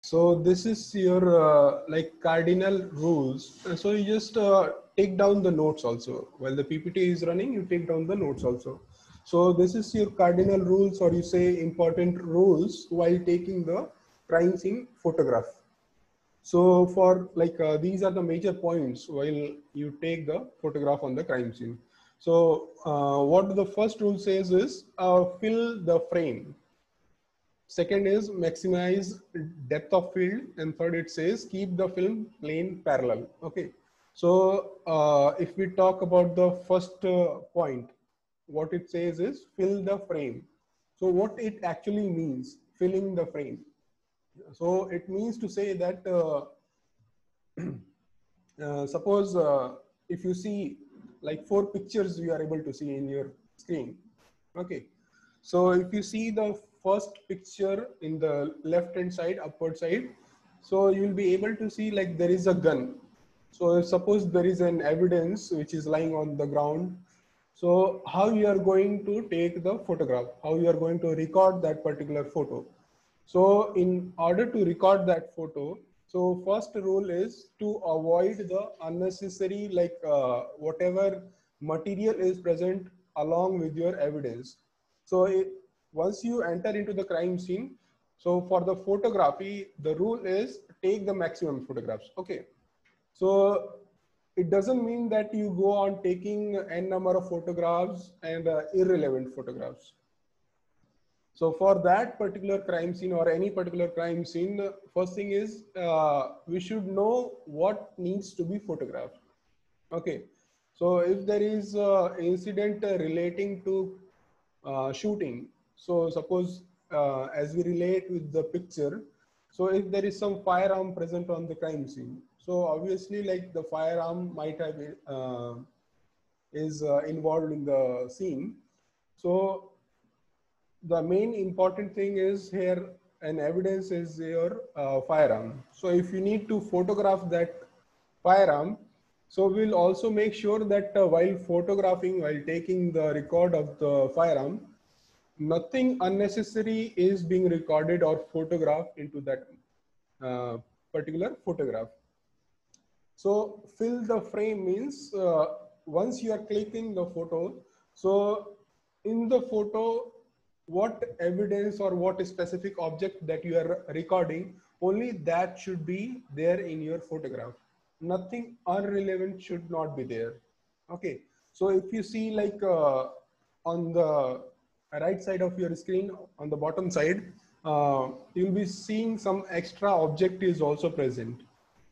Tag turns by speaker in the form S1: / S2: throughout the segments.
S1: So this is your like cardinal rules. So you just take down the notes also. While the PPT is running, you take down the notes also. So this is your cardinal rules, or you say important rules while taking the crime scene photograph. So for like these are the major points while you take the photograph on the crime scene. So what the first rule says is fill the frame. Second is maximize depth of field, and third it says keep the film plane parallel. Okay, so if we talk about the first point, what it says is fill the frame. So what it actually means, filling the frame. So it means to say that suppose if you see like 4 pictures you are able to see in your screen. Okay, so if you see the first picture in the left hand side, upward side, so you will be able to see like there is a gun. So suppose there is an evidence which is lying on the ground. So how you are going to take the photograph, how you are going to record that particular photo. So in order to record that photo, so first rule is to avoid the unnecessary like whatever material is present along with your evidence. So once you enter into the crime scene, so for the photography, the rule is take the maximum photographs. Okay. So it doesn't mean that you go on taking n number of photographs and irrelevant photographs. So for that particular crime scene or any particular crime scene, first thing is we should know what needs to be photographed. Okay. So if there is incident relating to shooting, so suppose as we relate with the picture, so if there is some firearm present on the crime scene, so obviously like the firearm might have is involved in the scene. So the main important thing is here an evidence is your firearm. So if you need to photograph that firearm, so we'll also make sure that while photographing, while taking the record of the firearm, nothing unnecessary is being recorded or photographed into that particular photograph. So fill the frame means once you are clicking the photo, so in the photo, what evidence or what specific object that you are recording, only that should be there in your photograph. Nothing irrelevant should not be there. Okay. So if you see like on the right side of your screen, on the bottom side, you'll be seeing some extra object is also present.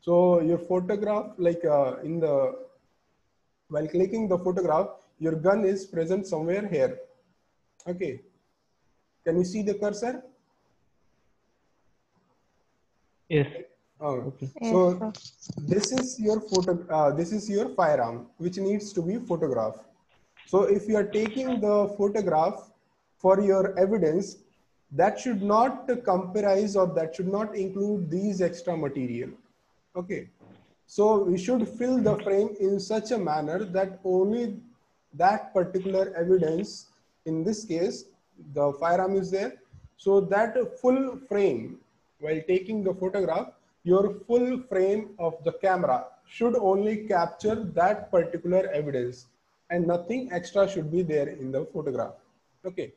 S1: So your photograph, like while clicking the photograph, your gun is present somewhere here. Okay. Can you see the cursor?
S2: Yes.
S1: Oh,
S2: Okay.
S1: so this is your photo. This is your firearm, which needs to be photographed. So if you are taking the photograph for your evidence, that should not comprise or that should not include these extra material. Okay. So we should fill the frame in such a manner that only that particular evidence, in this case, the firearm is there. So that full frame, while taking the photograph, your full frame of the camera should only capture that particular evidence and nothing extra should be there in the photograph. Okay.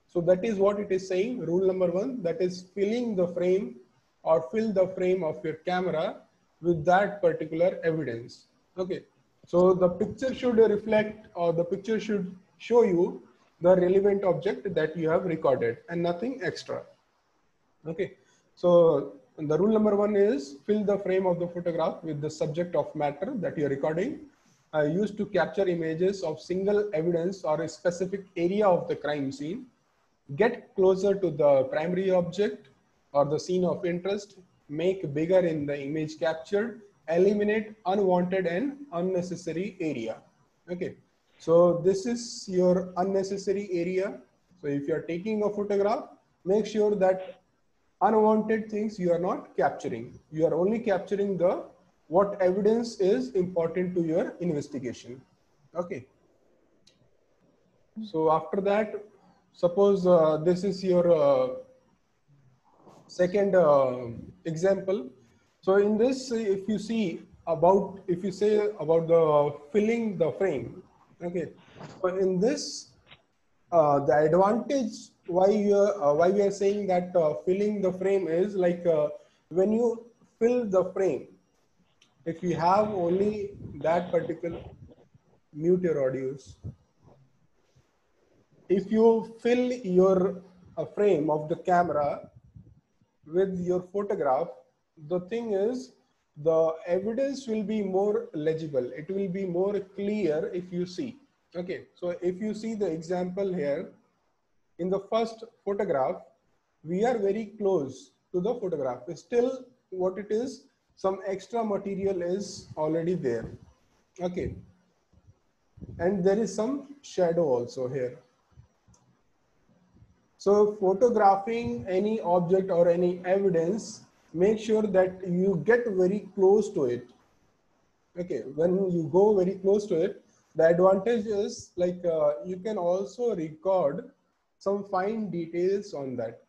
S1: So that is what it is saying. Rule number 1, that is filling the frame or fill the frame of your camera with that particular evidence. Okay. So the picture should reflect or the picture should show you the relevant object that you have recorded and nothing extra. Okay. So the rule number 1 is fill the frame of the photograph with the subject of matter that you are recording, used to capture images of single evidence or a specific area of the crime scene. Get closer to the primary object or the scene of interest, make bigger in the image captured, eliminate unwanted and unnecessary area. Okay, so this is your unnecessary area. So if you are taking a photograph, make sure that unwanted things you are not capturing. You are only capturing the what evidence is important to your investigation. Okay. So after that, suppose this is your second example. So in this, if you see about, if you say about the filling the frame, okay. So in this, the advantage why we are saying that filling the frame is like when you fill the frame, if you have only that particular, mute your audios. If you fill your frame of the camera with your photograph, the thing is the evidence will be more legible. It will be more clear if you see. Okay, so if you see the example here, in the first photograph, we are very close to the photograph. Still, what it is, some extra material is already there. Okay, and there is some shadow also here. So photographing any object or any evidence, make sure that you get very close to it. Okay, when you go very close to it, the advantage is like you can also record some fine details on that.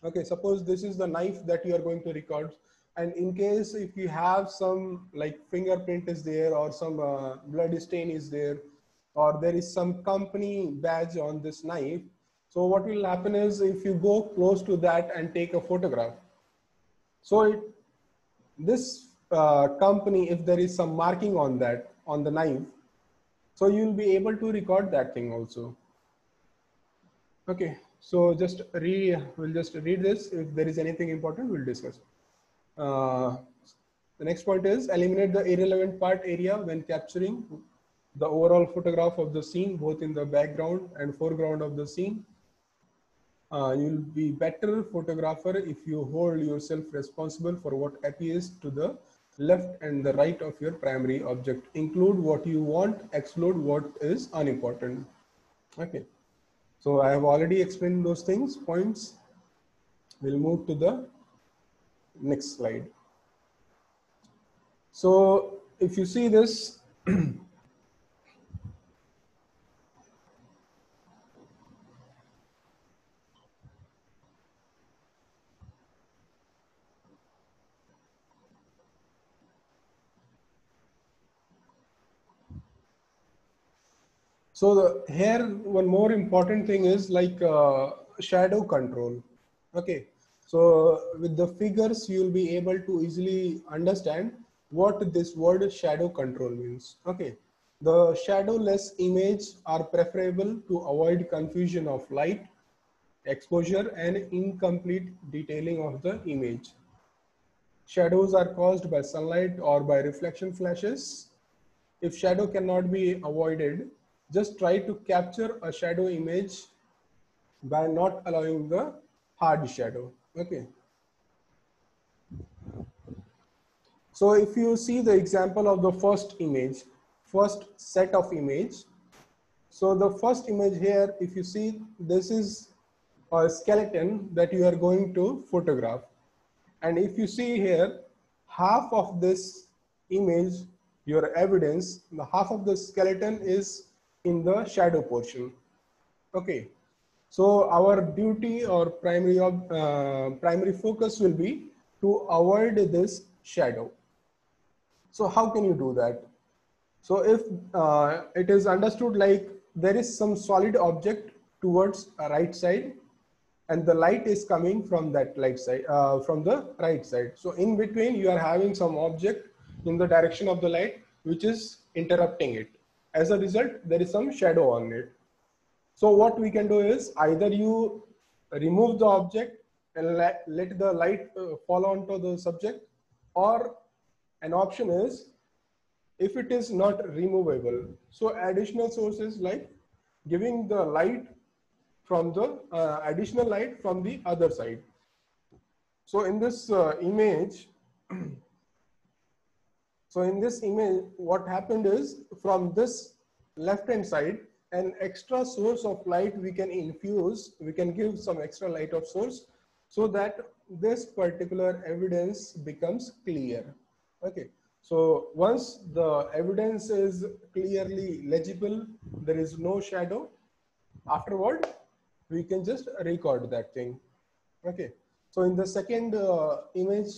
S1: Okay, suppose this is the knife that you are going to record, and in case if you have some like fingerprint is there or some blood stain is there, or there is some company badge on this knife. So what will happen is if you go close to that and take a photograph, so this company, if there is some marking on that, on the knife, so you'll be able to record that thing also. Okay, so we'll just read this. If there is anything important, we'll discuss. The next point is eliminate the irrelevant part area when capturing the overall photograph of the scene, both in the background and foreground of the scene. You'll be better photographer if you hold yourself responsible for what appears to the left and the right of your primary object. Include what you want, exclude what is unimportant. Okay. So I have already explained those things, points. We'll move to the next slide. So if you see this, so here one more important thing is like shadow control. Okay, so with the figures you'll be able to easily understand what this word shadow control means. Okay, the shadowless image are preferable to avoid confusion of light, exposure, and incomplete detailing of the image. Shadows are caused by sunlight or by reflection flashes. If shadow cannot be avoided, just try to capture a shadow image by not allowing the hard shadow. Okay. So if you see the example of the first image, first set of image. So the first image here, if you see, this is a skeleton that you are going to photograph. And if you see here, half of this image, your evidence, the half of the skeleton is in the shadow portion. Okay. So our duty or primary focus will be to avoid this shadow. So how can you do that? So if it is understood like there is some solid object towards a right side, and the light is coming from that light side, from the right side. So in between you are having some object in the direction of the light which is interrupting it. As a result, there is some shadow on it. So what we can do is either you remove the object and let the light fall onto the subject, or an option is if it is not removable. So additional sources like giving the light from the additional light from the other side. So in this image, what happened is from this left hand side, an extra source of light we can infuse, we can give some extra light of source so that this particular evidence becomes clear. Okay. So once the evidence is clearly legible, there is no shadow, afterward we can just record that thing. Okay. So in the second image,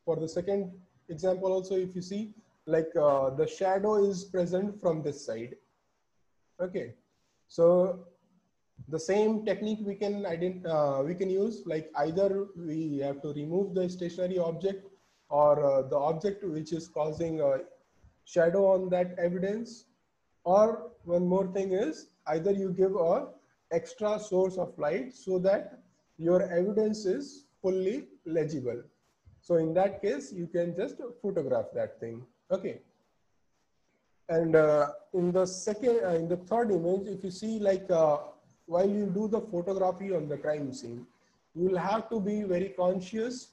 S1: for the second example also, if you see, like the shadow is present from this side. Okay, so the same technique we can use, like either we have to remove the stationary object, or the object which is causing a shadow on that evidence, or one more thing is either you give a extra source of light so that your evidence is fully legible. So in that case, you can just photograph that thing. Okay. And in the third image, if you see, like while you do the photography on the crime scene, you will have to be very conscious